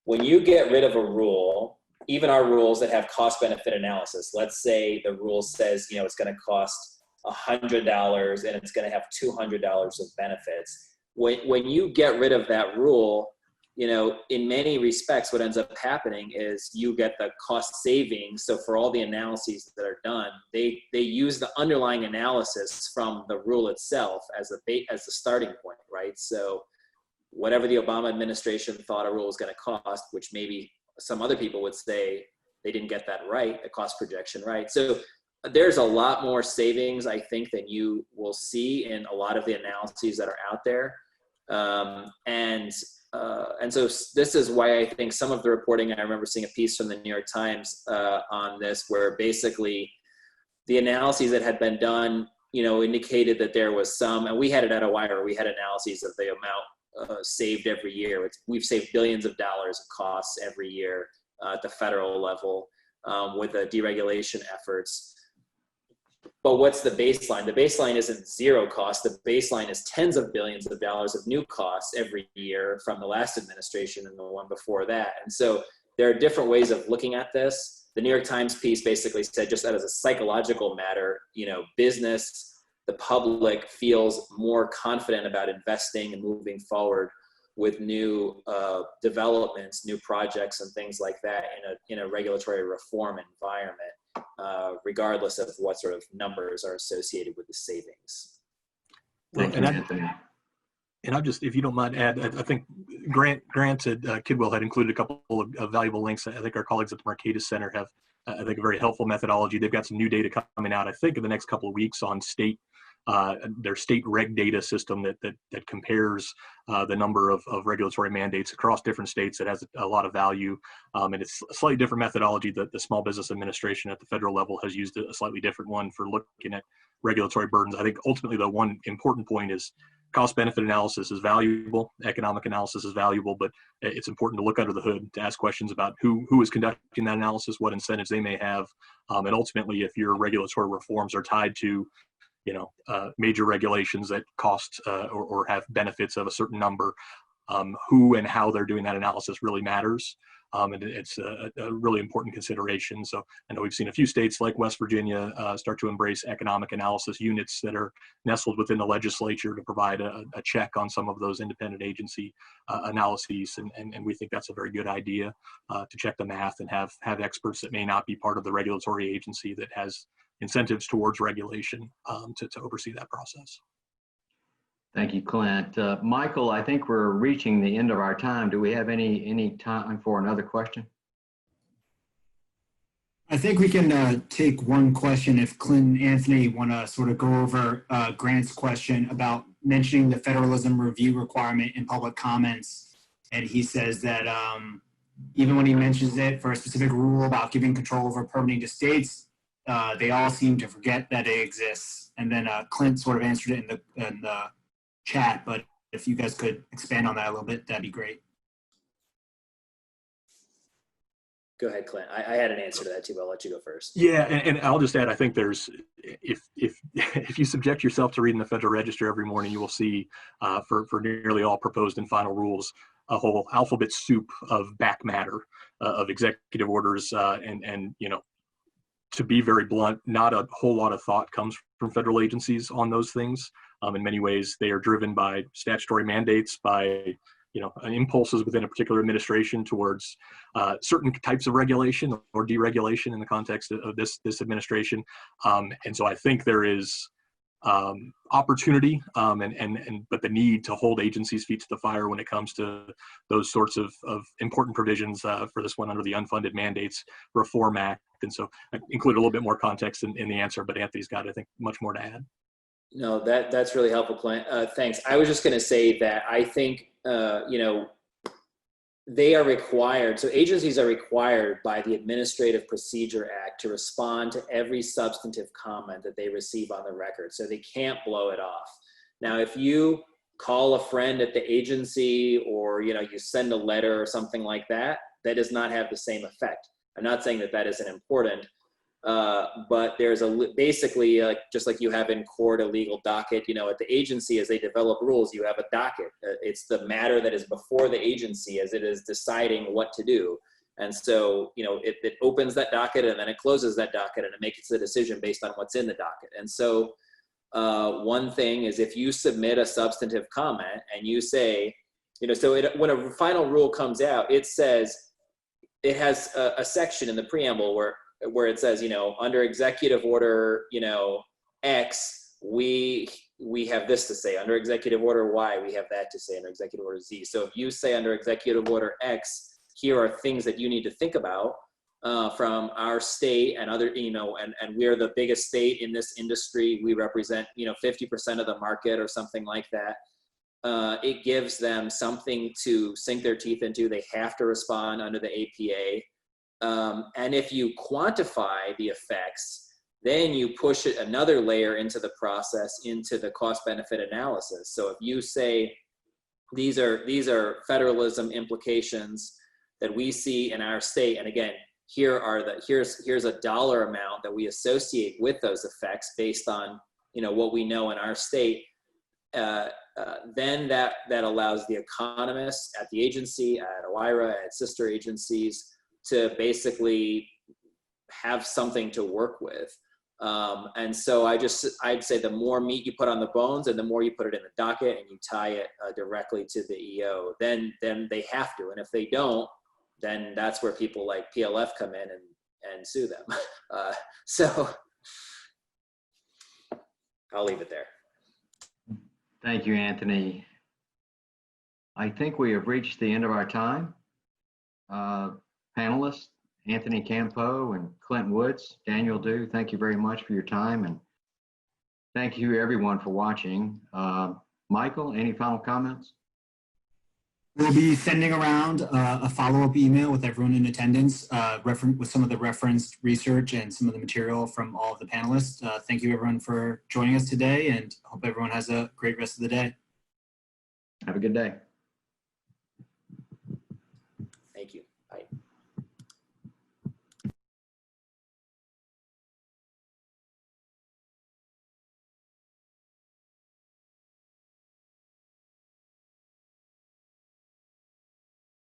when you get rid of a rule, even our rules that have cost benefit analysis, let's say the rule says, it's going to cost $100 and it's going to have $200 of benefits. When you get rid of that rule, in many respects, what ends up happening is you get the cost savings. So for all the analyses that are done, they use the underlying analysis from the rule itself as the starting point, right? So whatever the Obama administration thought a rule was going to cost, which maybe some other people would say they didn't get that right, the cost projection right. So there's a lot more savings, I think, than you will see in a lot of the analyses that are out there. And so this is why I think some of the reporting, I remember seeing a piece from the New York Times on this, where basically the analyses that had been done, indicated that there was some, and we had it at a wire, we had analyses of the amount saved every year. We've saved billions of dollars of costs every year at the federal level with the deregulation efforts. But what's the baseline? The baseline isn't zero cost. The baseline is tens of billions of dollars of new costs every year from the last administration and the one before that. And so there are different ways of looking at this. The New York Times piece basically said, just that as a psychological matter, business, the public feels more confident about investing and moving forward with new developments, new projects and things like that in a regulatory reform environment. regardless of what sort of numbers are associated with the savings. Thank you, Anthony. And I just, if you don't mind, add, I think Grant said Kidwell had included a couple of valuable links. I think our colleagues at the Marquette Center have, I think, a very helpful methodology. They've got some new data coming out, I think, in the next couple of weeks on their state reg data system that compares the number of regulatory mandates across different states. That has a lot of value, and it's a slightly different methodology that the Small Business Administration at the federal level has used a slightly different one for looking at regulatory burdens. I think ultimately the one important point is cost benefit analysis is valuable, economic analysis is valuable, but it's important to look under the hood to ask questions about who is conducting that analysis, what incentives they may have, and ultimately if your regulatory reforms are tied to major regulations that cost or have benefits of a certain number, who and how they're doing that analysis really matters. And it's a really important consideration. So I know we've seen a few states like West Virginia start to embrace economic analysis units that are nestled within the legislature to provide a check on some of those independent agency analyses. And we think that's a very good idea to check the math and have experts that may not be part of the regulatory agency that has incentives towards regulation to oversee that process. Thank you, Clint. Michael, I think we're reaching the end of our time. Do we have any time for another question? I think we can take one question if Clint and Anthony want to sort of go over Grant's question about mentioning the federalism review requirement in public comments. And he says that even when he mentions it for a specific rule about giving control over permitting to states, they all seem to forget that it exists. And then Clint sort of answered it in the chat, but if you guys could expand on that a little bit, that'd be great. Go ahead, Clint. I had an answer to that too, but I'll let you go first. Yeah, and I'll just add, I think there's, if you subject yourself to reading the Federal Register every morning, you will see for nearly all proposed and final rules, a whole alphabet soup of back matter of executive orders, and to be very blunt, not a whole lot of thought comes from federal agencies on those things. In many ways, they are driven by statutory mandates, by impulses within a particular administration towards certain types of regulation or deregulation in the context of this administration. And so I think there is opportunity but the need to hold agencies' feet to the fire when it comes to those sorts of important provisions for this one under the Unfunded Mandates Reform Act. And so I include a little bit more context in the answer, but Anthony's got, I think, much more to add. No, that's really helpful, Clint. Thanks. I was just going to say that I think, they are required, so agencies are required by the Administrative Procedure Act to respond to every substantive comment that they receive on the record. So they can't blow it off. Now, if you call a friend at the agency or, you send a letter or something like that, that does not have the same effect. I'm not saying that isn't important. But there's basically just like you have in court a legal docket, at the agency as they develop rules, you have a docket. It's the matter that is before the agency as it is deciding what to do. And so, it opens that docket and then it closes that docket and it makes a decision based on what's in the docket. And so one thing is if you submit a substantive comment and you say, when a final rule comes out, it says, it has a section in the preamble where it says, under executive order, X, we have this to say. Under executive order Y, we have that to say. Under executive order Z. So if you say under executive order X, here are things that you need to think about from our state and other, and we're the biggest state in this industry. We represent, 50% of the market or something like that. It gives them something to sink their teeth into. They have to respond under the APA. And if you quantify the effects, then you push it another layer into the process, into the cost benefit analysis. So if you say, these are federalism implications that we see in our state. And again, here's a dollar amount that we associate with those effects based on, what we know in our state. Then that allows the economists at the agency, at OIRA, at sister agencies, to basically have something to work with. And so I'd say the more meat you put on the bones and the more you put it in the docket and you tie it directly to the EO, then they have to. And if they don't, then that's where people like PLF come in and and sue them. So I'll leave it there. Thank you, Anthony. I think we have reached the end of our time. Panelists, Anthony Campo and Clint Woods, Daniel Du, thank you very much for your time, and thank you everyone for watching. Michael, any final comments? We'll be sending around a follow-up email with everyone in attendance, with some of the referenced research and some of the material from all of the panelists. Thank you everyone for joining us today, and hope everyone has a great rest of the day. Have a good day. Thank you. Bye.